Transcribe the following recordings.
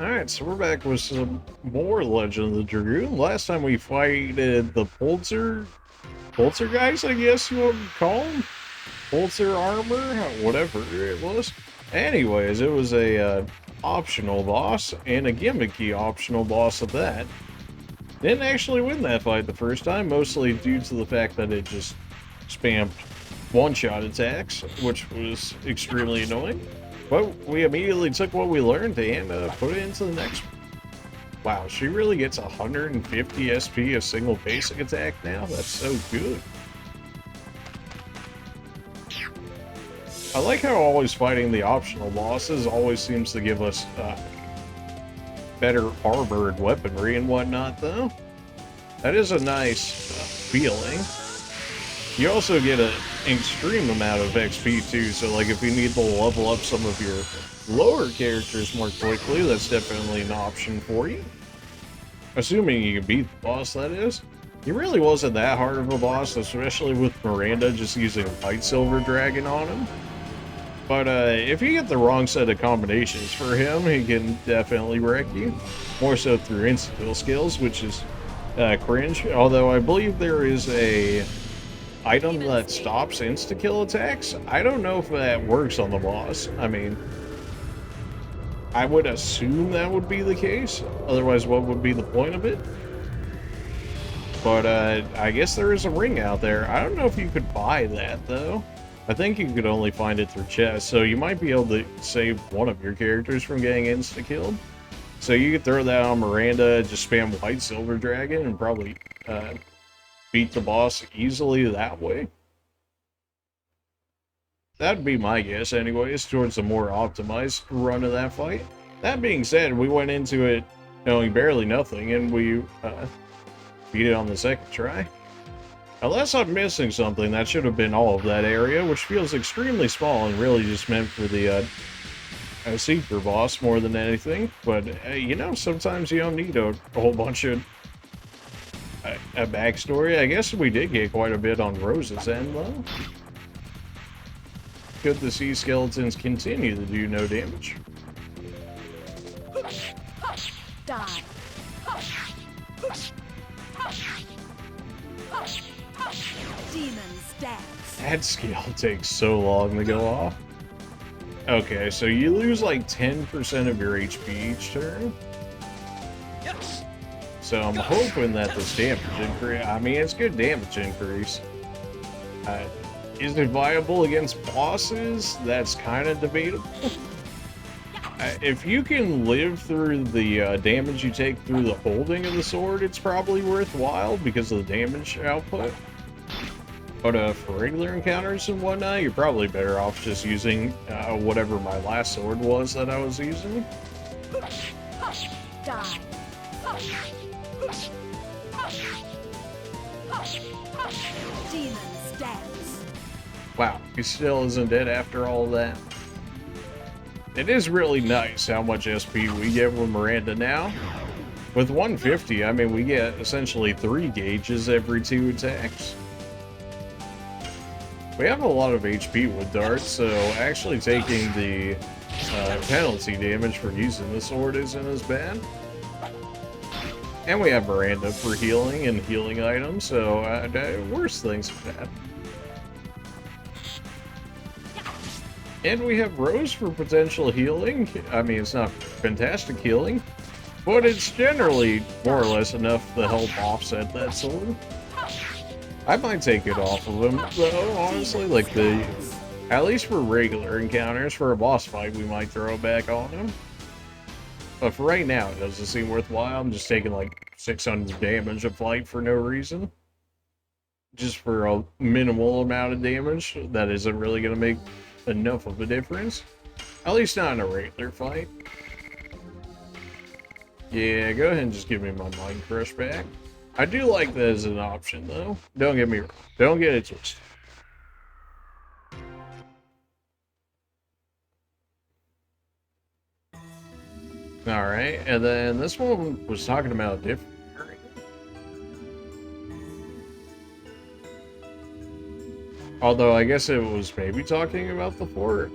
Alright, so we're back with some more Legend of the Dragoon. Last time we fighted the Pulsar guys, I guess you would call them? Pulsar armor? Whatever it was. Anyways, it was a optional boss, and a gimmicky optional boss at that. Didn't actually win that fight the first time, mostly due to the fact that it just spammed one-shot attacks, which was extremely annoying. But we immediately took what we learned and put it into the next one. Wow, she really gets 150 SP a single basic attack now? That's so good. I like how always fighting the optional bosses always seems to give us better armor and weaponry and whatnot, though. That is a nice feeling. You also get an extreme amount of XP too, so like if you need to level up some of your lower characters more quickly, that's definitely an option for you. Assuming you can beat the boss, that is. He really wasn't that hard of a boss, especially with Miranda just using White Silver Dragon on him. But if you get the wrong set of combinations for him, he can definitely wreck you. More so through insta-kill skills, which is cringe. Although I believe there is a item that stops insta-kill attacks. I don't know if that works on the boss. I mean, I would assume that would be the case. Otherwise, what would be the point of it? But I guess there is a ring out there. I don't know if you could buy that, though. I think you could only find it through chests, so you might be able to save one of your characters from getting insta-killed. So you could throw that on Miranda, just spam White Silver Dragon, and probably beat the boss easily that way. That'd be my guess anyways, towards a more optimized run of that fight. That being said, we went into it knowing barely nothing, and we beat it on the second try. Unless I'm missing something, that should have been all of that area, which feels extremely small and really just meant for the Seeker boss more than anything. But, you know, sometimes you don't need a whole bunch of a backstory. I guess we did get quite a bit on Rose's end, though. Good to see skeletons continue to do no damage. Die. Demons dance. That skill takes so long to go off. Okay, so you lose like 10% of your HP each turn. Yes. So I'm hoping that this damage increase, I mean, it's good damage increase. Is it viable against bosses? That's kind of debatable. If you can live through the damage you take through the holding of the sword, it's probably worthwhile because of the damage output. But for regular encounters and whatnot, you're probably better off just using whatever my last sword was that I was using. Die. Demons dance. Wow, he still isn't dead after all of that. It is really nice how much SP we get with Miranda now. With 150, I mean, we get essentially 3 gauges every 2 attacks. We have a lot of HP with darts, so actually taking the penalty damage for using the sword isn't as bad. And we have Miranda for healing and healing items, so worse things have happened. And we have Rose for potential healing. I mean, it's not fantastic healing, but it's generally more or less enough to help offset that sword. I might take it off of him, though, honestly. Like, at least for regular encounters, for a boss fight, we might throw it back on him. But for right now, it doesn't seem worthwhile. I'm just taking, like, 600 damage a fight for no reason. Just for a minimal amount of damage that isn't really going to make enough of a difference. At least not in a regular fight. Yeah, go ahead and just give me my Mind Crush back. I do like that as an option, though. Don't get me wrong. Don't get it twisted. Alright, and then this one was talking about a different area. Although I guess it was maybe talking about the fort,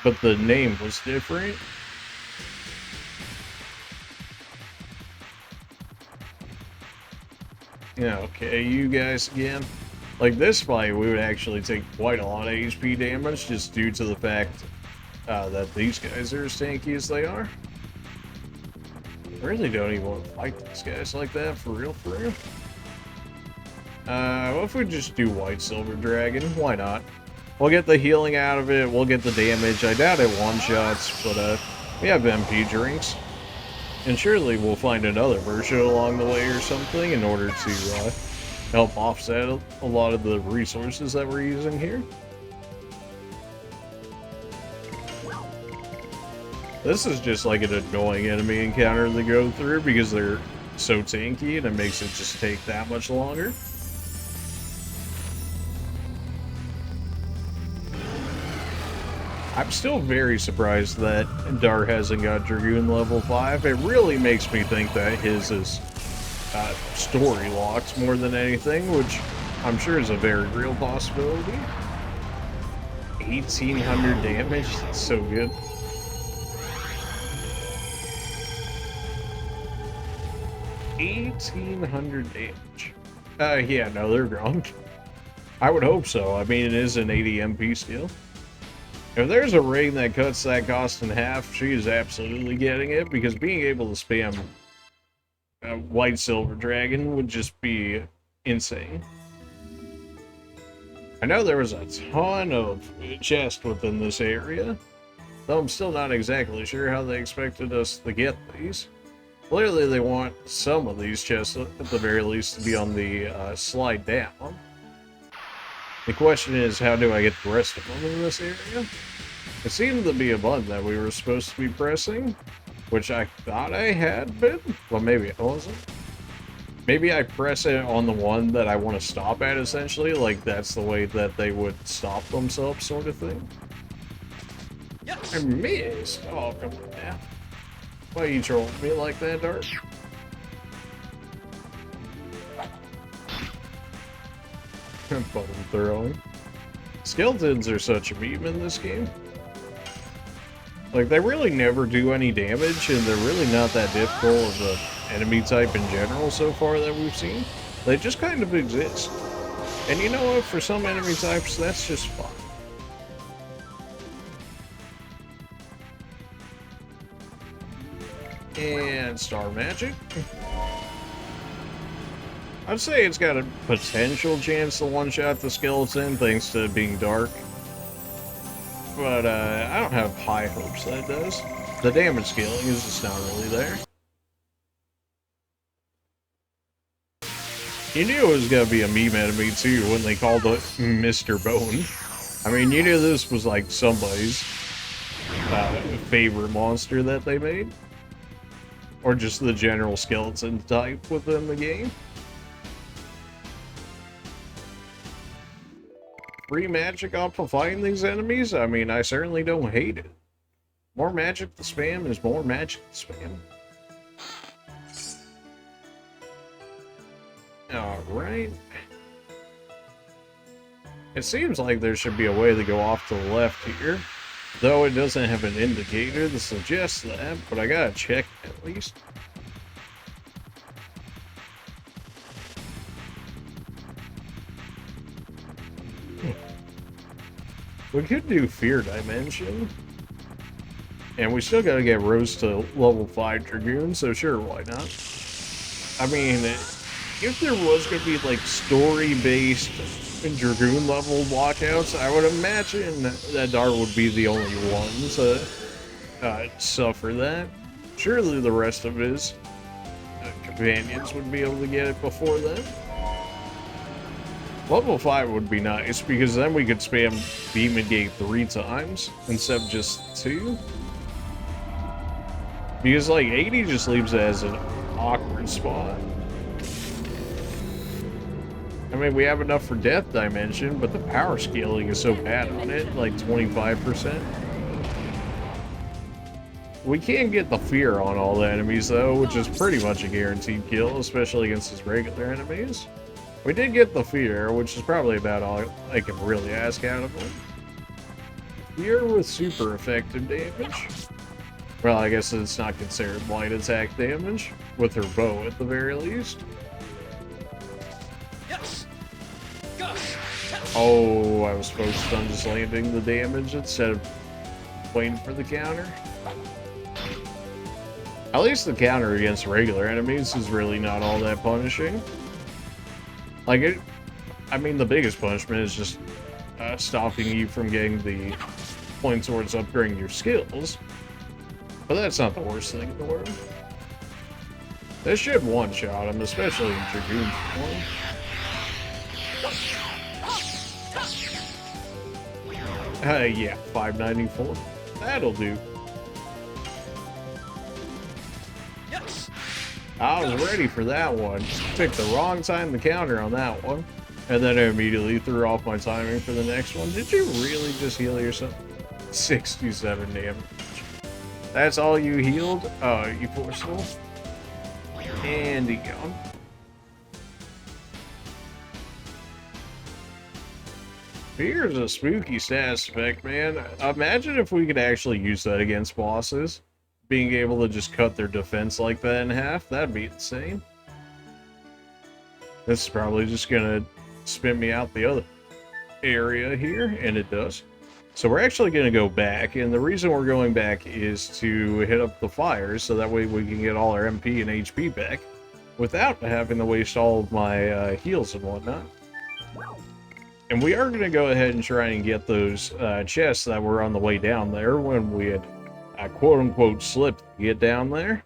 but the name was different. Yeah, okay, you guys again. Like, this fight, we would actually take quite a lot of HP damage just due to the fact that these guys are as tanky as they are. I really don't even want to fight these guys like that, for real, for real. What if we just do White Silver Dragon? Why not? We'll get the healing out of it, we'll get the damage. I doubt it one-shots, but we have MP drinks. And surely we'll find another version along the way or something in order to help offset a lot of the resources that we're using here. This is just like an annoying enemy encounter to go through because they're so tanky and it makes it just take that much longer. I'm still very surprised that Dar hasn't got Dragoon level 5. It really makes me think that his is story locked more than anything, which I'm sure is a very real possibility. 1800 damage, that's so good. $1,800 damage. Yeah, no, they're drunk. I would hope so. I mean, it is an 80 MP skill. If there's a raid that cuts that cost in half, she is absolutely getting it, because being able to spam White Silver Dragon would just be insane. I know there was a ton of chests within this area, though I'm still not exactly sure how they expected us to get these. Clearly they want some of these chests, at the very least, to be on the slide down. The question is, how do I get the rest of them in this area? It seemed to be a button that we were supposed to be pressing, which I thought I had been, but maybe it wasn't. Maybe I press it on the one that I want to stop at, essentially, like that's the way that they would stop themselves, sort of thing. Yes. I missed! Oh, come on now. Why are you trolling me like that, Dart? Button throwing. Skeletons are such a meme in this game. Like, they really never do any damage, and they're really not that difficult of an enemy type in general so far that we've seen. They just kind of exist. And you know what? For some enemy types, that's just fun. And Star Magic. I'd say it's got a potential chance to one-shot the skeleton thanks to being dark. But I don't have high hopes that it does. The damage scaling is just not really there. You knew it was going to be a meme enemy too when they called it Mr. Bone. I mean, you knew this was like somebody's favorite monster that they made. Or just the general skeleton type within the game. Free magic off of fighting these enemies? I mean, I certainly don't hate it. More magic to spam is more magic to spam. Alright. It seems like there should be a way to go off to the left here. Though it doesn't have an indicator to suggest that, but I gotta check at least. We could do Fear Dimension. And we still gotta get Rose to level 5 Dragoon, so sure, why not? I mean, if there was gonna be like story-based Dragoon level walkouts, I would imagine that Dart would be the only one to suffer that. Surely the rest of his companions would be able to get it before then. Level 5 would be nice, because then we could spam Beam and Gate 3 times, instead of just 2. Because, like, 80 just leaves it as an awkward spot. I mean, we have enough for Death Dimension, but the power scaling is so bad on it, like 25%. We can get the Fear on all the enemies, though, which is pretty much a guaranteed kill, especially against his regular enemies. We did get the Fear, which is probably about all I can really ask out of him. Fear with super effective damage. Well, I guess it's not considered light attack damage, with her bow at the very least. Yes. Go. Oh, I was focused on just landing the damage instead of waiting for the counter. At least the counter against regular enemies is really not all that punishing. Like it, I mean, the biggest punishment is just stopping you from getting the points towards upgrading your skills. But that's not the worst thing in the world. This should one-shot him, especially in Dragoon form. Yeah, 594. That'll do. Yes. I was ready for that one. Picked the wrong time to counter on that one. And then I immediately threw off my timing for the next one. Did you really just heal yourself? 67 damage. That's all you healed? Oh, you forceful? And he gone. Here's a spooky status effect, man. Imagine if we could actually use that against bosses. Being able to just cut their defense like that in half, that'd be insane. This is probably just gonna spin me out the other area here, and it does. So we're actually gonna go back, and the reason we're going back is to hit up the fires, so that way we can get all our MP and HP back without having to waste all of my heals and whatnot. And we are gonna go ahead and try and get those chests that were on the way down there when we had quote-unquote slipped to get down there.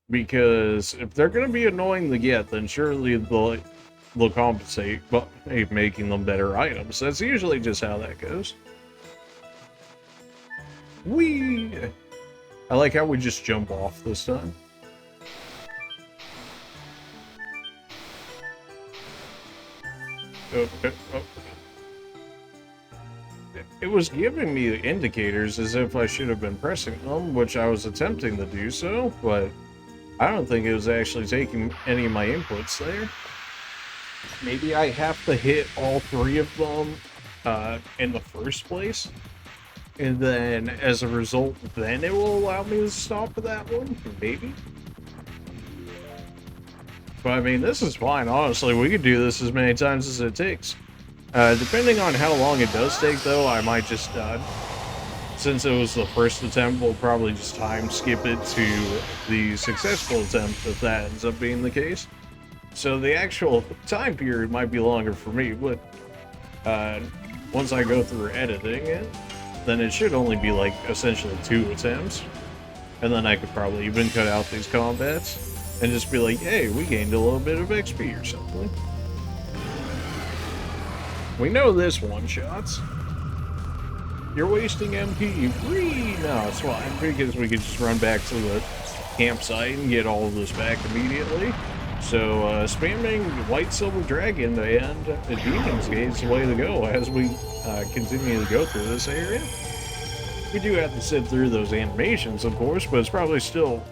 Because if they're going to be annoying to get, then surely they'll compensate by making them better items. That's usually just how that goes. Whee! I like how we just jump off this time. Oh. It was giving me indicators as if I should have been pressing them, which I was attempting to do so, but I don't think it was actually taking any of my inputs there. Maybe I have to hit all three of them in the first place, and then as a result, then it will allow me to stop at that one? Maybe? But I mean, this is fine, honestly. We could do this as many times as it takes. Depending on how long it does take, though, I might just, since it was the first attempt, we'll probably just time skip it to the successful attempt if that ends up being the case. So the actual time period might be longer for me, but once I go through editing it, then it should only be like essentially 2 attempts. And then I could probably even cut out these combats and just be like, hey, we gained a little bit of XP or something. We know this one-shots. You're wasting MP. Whee! No, it's fine, because we could just run back to the campsite and get all of this back immediately. So, spamming White Silver Dragon and the Demon's Gate is the way to go as we continue to go through this area. We do have to sit through those animations, of course, but it's probably still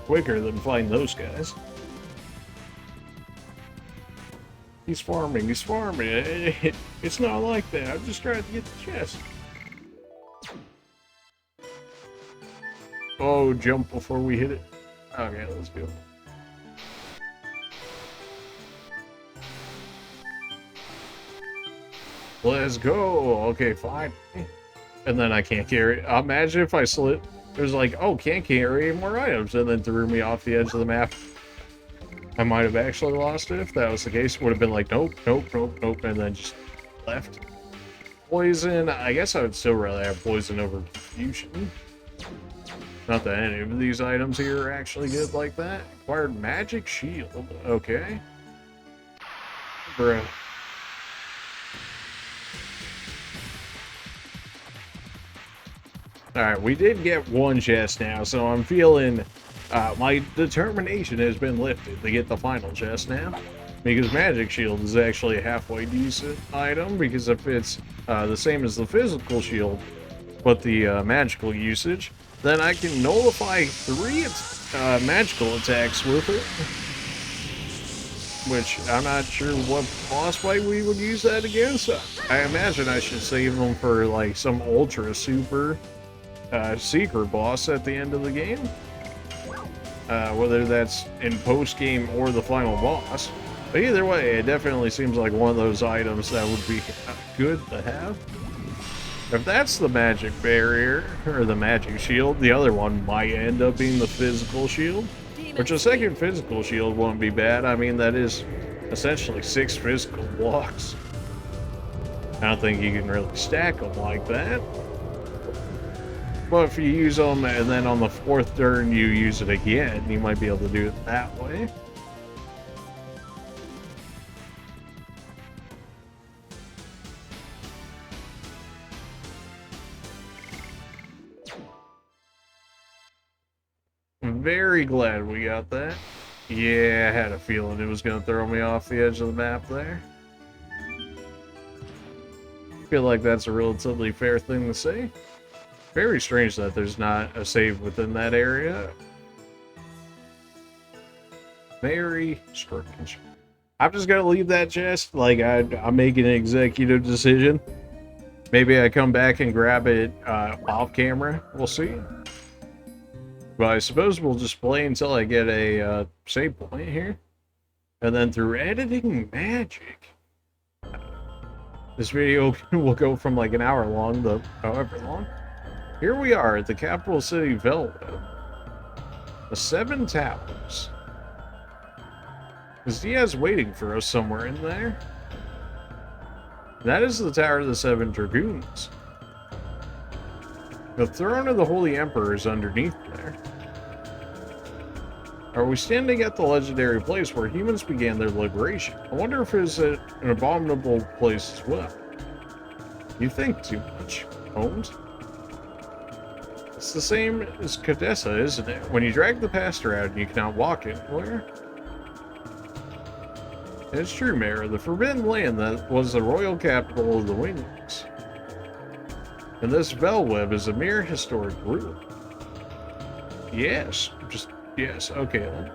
quicker than fighting those guys. He's farming, he's farming. It's not like that. I'm just trying to get the chest. Oh, jump before we hit it. Okay, let's go. Let's go. Okay, fine. And then I can't carry. Imagine if I slid. It was like, oh, can't carry any more items, and then threw me off the edge of the map. I might have actually lost it if that was the case. Would have been like, nope, nope, nope, nope, and then just left. Poison. I guess I would still rather have poison over confusion. Not that any of these items here are actually good like that. Acquired magic shield. Okay. Bruh. Alright, we did get one chest now, so I'm feeling my determination has been lifted to get the final chest now. Because Magic Shield is actually a halfway decent item, because if it's the same as the physical shield, but the magical usage, then I can nullify 3 magical attacks with it. Which, I'm not sure what boss fight we would use that against. I imagine I should save them for, like, some ultra super secret boss at the end of the game. Whether that's in post-game or the final boss. But either way, it definitely seems like one of those items that would be good to have. If that's the magic barrier, or the magic shield, the other one might end up being the physical shield. Which a second physical shield wouldn't be bad. I mean, that is essentially 6 physical blocks. I don't think you can really stack them like that. But if you use them and then on the 4th turn you use it again, you might be able to do it that way. I'm very glad we got that. Yeah, I had a feeling it was going to throw me off the edge of the map there. I feel like that's a relatively fair thing to say. Very strange that there's not a save within that area. Very strange. I'm just going to leave that chest. Like, I'm making an executive decision. Maybe I come back and grab it off camera. We'll see. But I suppose we'll just play until I get a save point here. And then through editing magic, this video will go from like an hour long to however long. Here we are at the capital city, Vellweb. The 7 Towers. Is Diaz waiting for us somewhere in there? That is the Tower of the 7 Dragoons. The throne of the Holy Emperor is underneath there. Are we standing at the legendary place where humans began their liberation? I wonder if it's an abominable place as well. You think too much, Holmes. It's the same as Cadessa, isn't it? When you drag the past around, you cannot walk anywhere. It's true, Mayor. The Forbidden Land that was the royal capital of the Wings. And this Vellweb is a mere historic ruin. Yes, yes, okay then.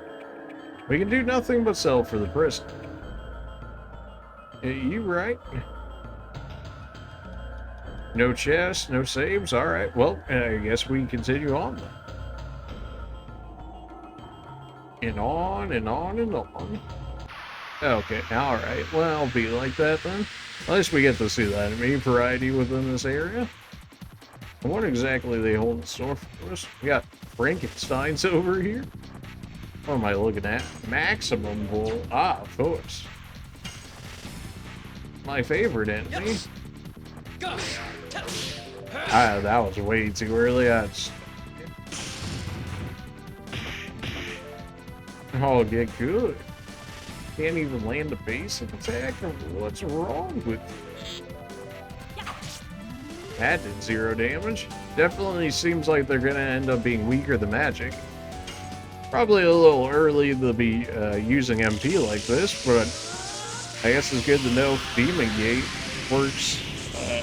We can do nothing but sell for the present. You right? No chests, no saves? Alright, well, I guess we can continue on then. And on and on and on. Okay, alright, well, I'll be like that then. At least we get to see that enemy variety within this area. And what exactly they hold in store for us? We got Frankensteins over here. What am I looking at? Maximum Bull. Ah, of course. My favorite enemy. Ah, that was way too early. Oh, get good. Can't even land a basic attack. What's wrong with you? That did 0 damage. Definitely seems like they're gonna end up being weaker than magic. Probably a little early to be using MP like this, but I guess it's good to know if Demon Gate works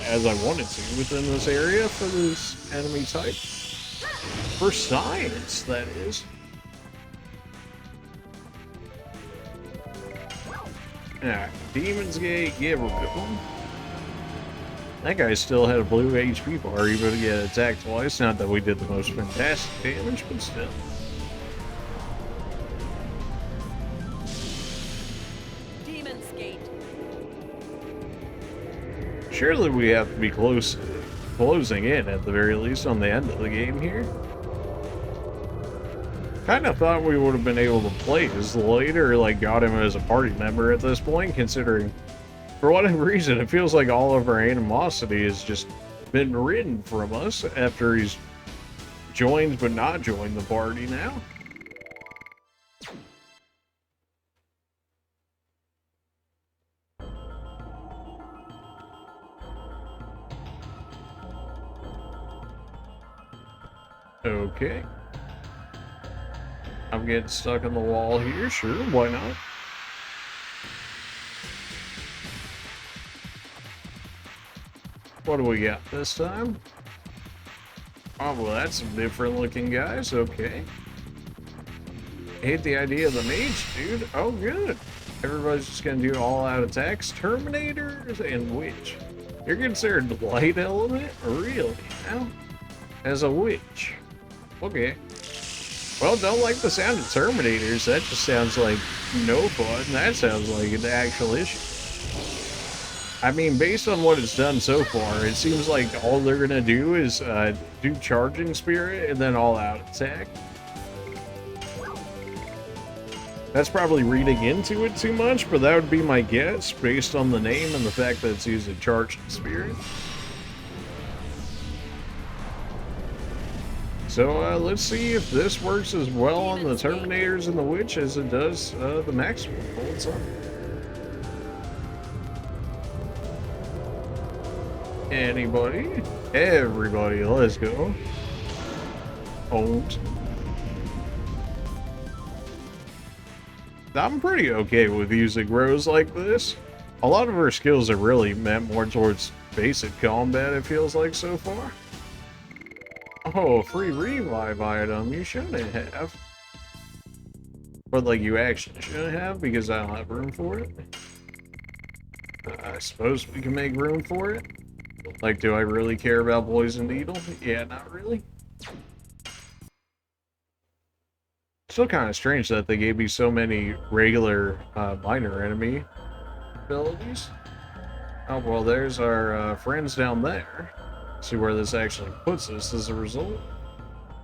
as I wanted to within this area for this enemy type. For science, that is. Alright, Demon's Gate, give her a good one. That guy still had a blue HP bar, even to get attacked twice. Not that we did the most fantastic damage, but still. Demon's Gate. Surely we have to be closing in at the very least on the end of the game here. Kind of thought we would have been able to play as Lloyd or like got him as a party member at this point, considering for whatever reason it feels like all of our animosity has just been ridden from us after he's joined but not joined the party now. Okay. I'm getting stuck on the wall here, sure, why not? What do we got this time? Oh, well, that's some different looking guys, okay. Hate the idea of the mage, dude. Oh, good. Everybody's just gonna do all-out attacks. Terminators and witch. You're considered light element? Really? Now? As a witch. Okay. Well, don't like the sound of Terminators. That just sounds like no fun. That sounds like an actual issue. I mean, based on what it's done so far, it seems like all they're gonna do is do Charging Spirit and then all-out attack. That's probably reading into it too much, but that would be my guess based on the name and the fact that it's using Charging Spirit. So let's see if this works as well on the Terminators and the Witch as it does the Maximum Bolts on. Anybody? Everybody, let's go. Hold. I'm pretty okay with using Rose like this. A lot of her skills are really meant more towards basic combat, it feels like so far. Oh, a free revive item. You shouldn't have. But, like, you actually shouldn't have because I don't have room for it. I suppose we can make room for it. Like, do I really care about Poison Needle? Yeah, not really. Still kind of strange that they gave me so many regular minor enemy abilities. Oh, well, there's our friends down there. See where this actually puts us as a result.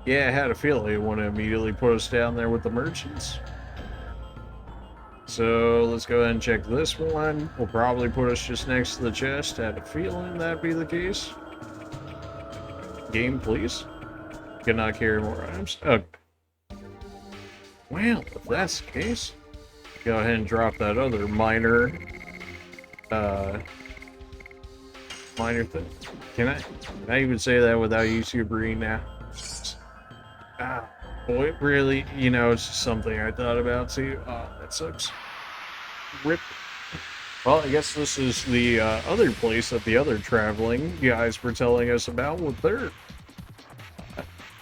Yeah, I had a feeling it wouldn't immediately put us down there with the merchants. So let's go ahead and check this one. Will probably put us just next to the chest. I had a feeling that'd be the case. Game, please. Cannot carry more items. Oh. Well, if that's the case, go ahead and drop that other minor thing. Can I even say that without YouTube reading now? Ah, boy, really? You know, it's just something I thought about too. Oh, that sucks. Rip. Well, I guess this is the other place that the other traveling guys were telling us about with their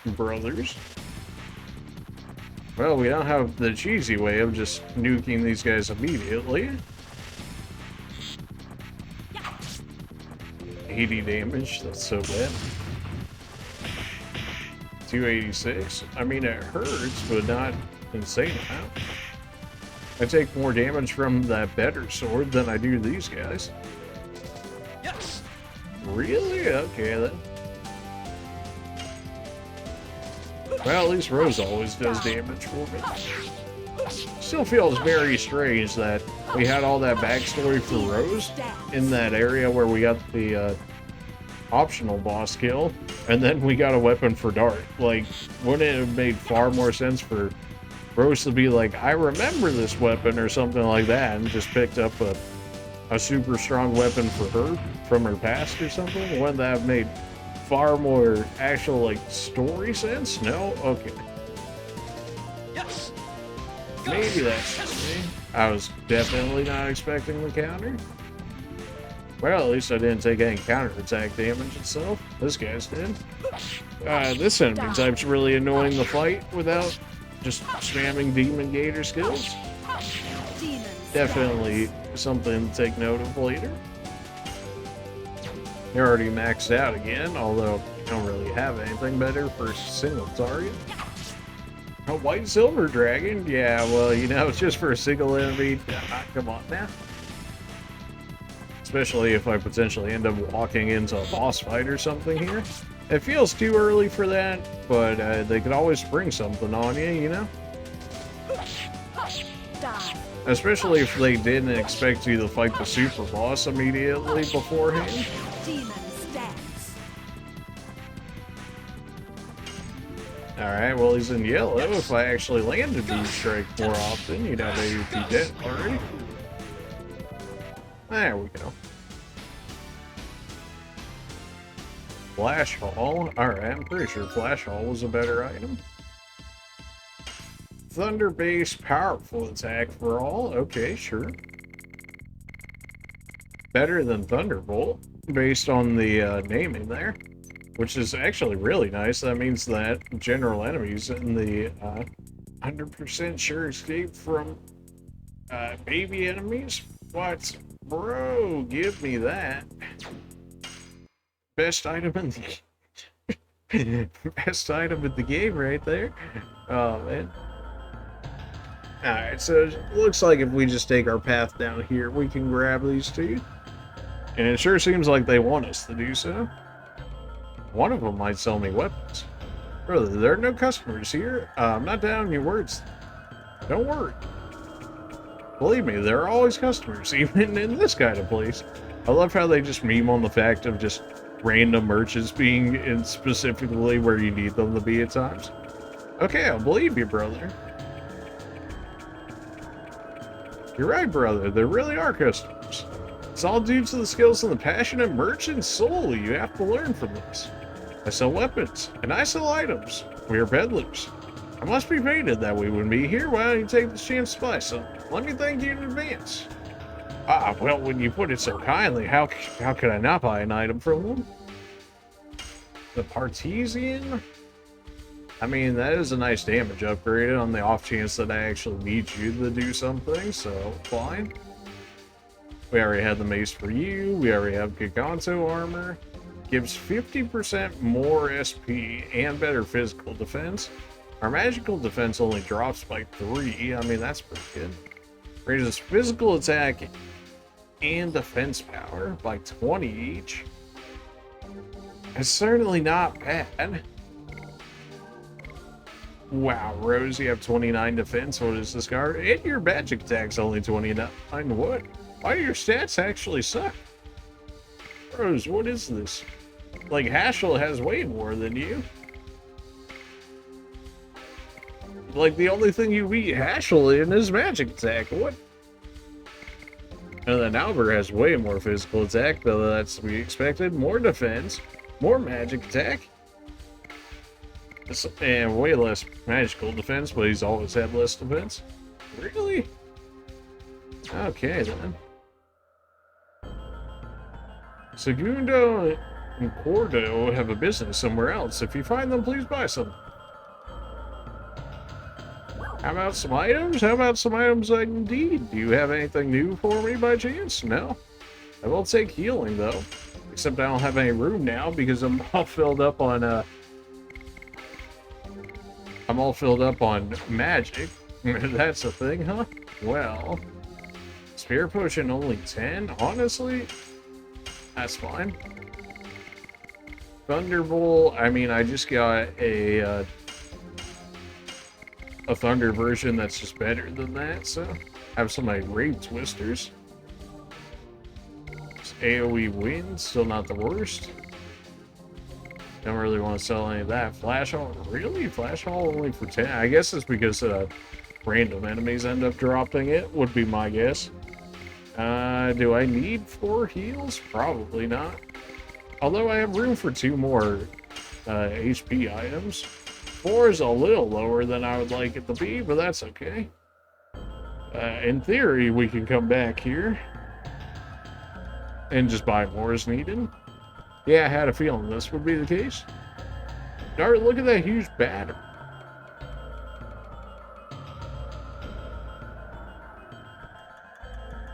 brothers. Well, we don't have the cheesy way of just nuking these guys immediately. 80 damage, that's so bad. 286. I mean, it hurts, but not insane amount. I take more damage from that better sword than I do these guys. Yes. Really? Okay, then. Well, at least Rose always does damage for me. Still feels very strange that we had all that backstory for Rose in that area where we got the optional boss kill, and then we got a weapon for Dart. Like, wouldn't it have made far more sense for Rose to be like, I remember this weapon or something like that, and just picked up a super strong weapon for her from her past or something? Wouldn't that have made far more actual, like, story sense? No? Okay. Yes. Maybe that's just me. I was definitely not expecting the counter. Well, at least I didn't take any counterattack damage itself. This guy's did. This enemy type's really annoying the fight without just spamming Demon Gator skills. Definitely something to take note of later. You're already maxed out again, although you don't really have anything better for a single target. A white silver dragon? Yeah, well, you know, it's just for a single enemy. Come on now. Especially if I potentially end up walking into a boss fight or something here. It feels too early for that, but they could always spring something on you, you know? Especially if they didn't expect you to fight the super boss immediately beforehand. Alright, well, he's in yellow. If I actually landed these strike more often, you know, they would be dead already. There we go. Flash Hall. Alright, I'm pretty sure Flash Hall was a better item. Thunder Base Powerful Attack for all. Okay, sure. Better than Thunderbolt, based on the naming there. Which is actually really nice. That means that general enemies in the 100% sure escape from baby enemies. What? Bro, give me that. Best item in the best item in the game right there. Oh, man. Alright, so it looks like if we just take our path down here, we can grab these two. And it sure seems like they want us to do so. One of them might sell me weapons. Brother, there are no customers here. I'm not down your words. Don't worry. Believe me, there are always customers, even in this kind of place. I love how they just meme on the fact of just random merchants being in specifically where you need them to be at times. Okay, I'll believe you, brother. You're right, brother. There really are customers. It's all due to the skills and the passionate merchant soul you have to learn from this. I sell weapons, and I sell items. We are peddlers. I must be fated that we wouldn't be here. Why don't you take this chance to buy some? Let me thank you in advance. Well, when you put it so kindly, how could I not buy an item from them? The Partesian? I mean, that is a nice damage upgrade on the off chance that I actually need you to do something, so fine. We already had the mace for you. We already have Giganto armor. Gives 50% more SP and better physical defense. Our magical defense only drops by 3. I mean, that's pretty good. Raises physical attack and defense power by 20 each. It's certainly not bad. Wow, Rose, you have 29 defense. What is this card? And your magic attack's only 29. What? Why do your stats actually suck? Rose, what is this? Like, Haschel has way more than you. Like, the only thing you beat Haschel in is magic attack. What? And then Albert has way more physical attack, though that's to be expected. More defense, more magic attack, and way less magical defense, but he's always had less defense. Really? Okay, then. Segundo and Cordo have a business somewhere else. If you find them, please buy some. How about some items? How about some items indeed? Do you have anything new for me by chance? No. I will take healing, though. Except I don't have any room now because I'm all filled up on, I'm all filled up on magic. That's a thing, huh? Well, Spear Potion only 10? Honestly, that's fine. Thunderbolt, I mean, I just got a Thunder version that's just better than that, so have some like Raid Twisters. AoE Wind, still not the worst. Don't really want to sell any of that. Flash Haul, really? Flash Haul only for 10? I guess it's because random enemies end up dropping it, would be my guess. Do I need 4 heals? Probably not. Although I have room for 2 more HP items. 4 is a little lower than I would like it to be, but that's okay. In theory, we can come back here and just buy more as needed. Yeah, I had a feeling this would be the case. Dart, look at that huge battery.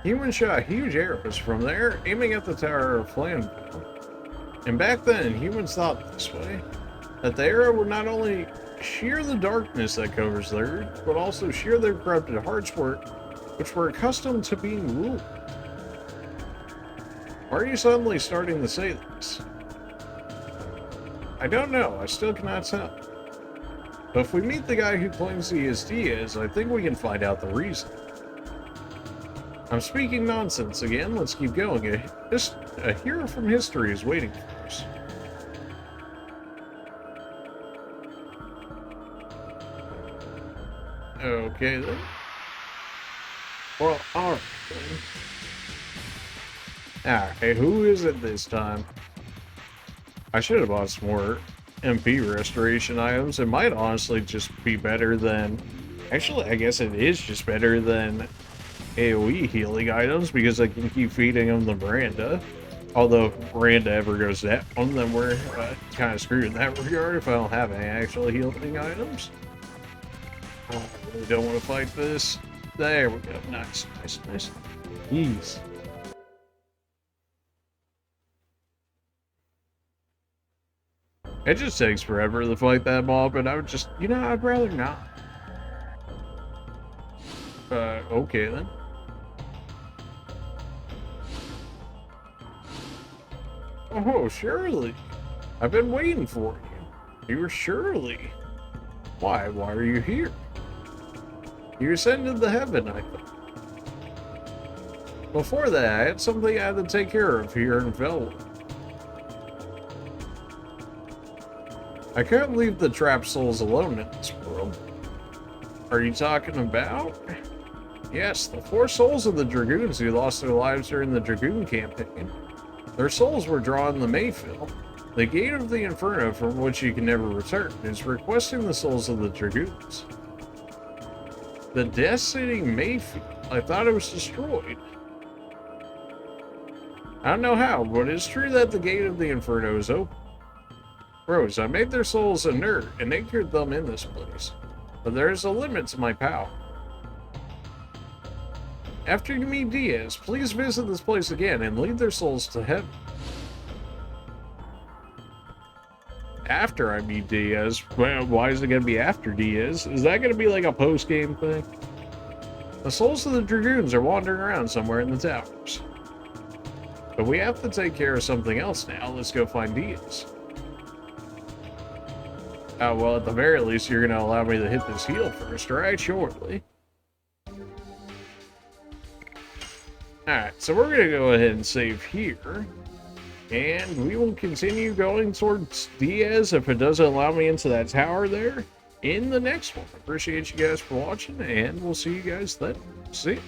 Human shot huge arrows from there, aiming at the Tower of Flame. And back then, humans thought this way. That the arrow would not only shear the darkness that covers the earth, but also shear their corrupted hearts which were accustomed to being ruled. Why are you suddenly starting to say this? I don't know, I still cannot tell. But if we meet the guy who claims he is Diaz, I think we can find out the reason. I'm speaking nonsense again, let's keep going. A hero from history is waiting for us. Okay then. Well, alright then. Alright, who is it this time? I should have bought some more MP restoration items. It might honestly just be better than... Actually, I guess it is just better than AoE healing items because I can keep feeding them the Miranda. Although if Miranda ever goes down, then we're kind of screwed in that regard if I don't have any actual healing items. Oh, I really don't want to fight this. There we go. Nice, nice, nice. Ease. It just takes forever to fight that mob, and I would just, you know, I'd rather not. Okay then. Oh, Shirley. I've been waiting for you. You're Shirley. Why are you here? You ascended to heaven, I think. Before that, I had something I had to take care of here in Vellweb. I can't leave the trapped souls alone in this world. Are you talking about? Yes, the 4 souls of the Dragoons who lost their lives during the Dragoon campaign. Their souls were drawn in the Mayfield. The gate of the Inferno, from which you can never return, is requesting the souls of the Dragoons. The Death City Mayfield? I thought it was destroyed. I don't know how, but it's true that the gate of the Inferno is open. Rose, I made their souls inert and anchored them in this place, but there is a limit to my power. After you meet Diaz, please visit this place again and lead their souls to heaven. After I meet Diaz? Well, why is it going to be after Diaz? Is that going to be like a post-game thing? The souls of the Dragoons are wandering around somewhere in the towers. But we have to take care of something else now. Let's go find Diaz. Well, at the very least, you're going to allow me to hit this heal first, right? Shortly. Alright, so we're going to go ahead and save here. And we will continue going towards Diaz if it doesn't allow me into that tower there in the next one. Appreciate you guys for watching, and we'll see you guys then. See ya.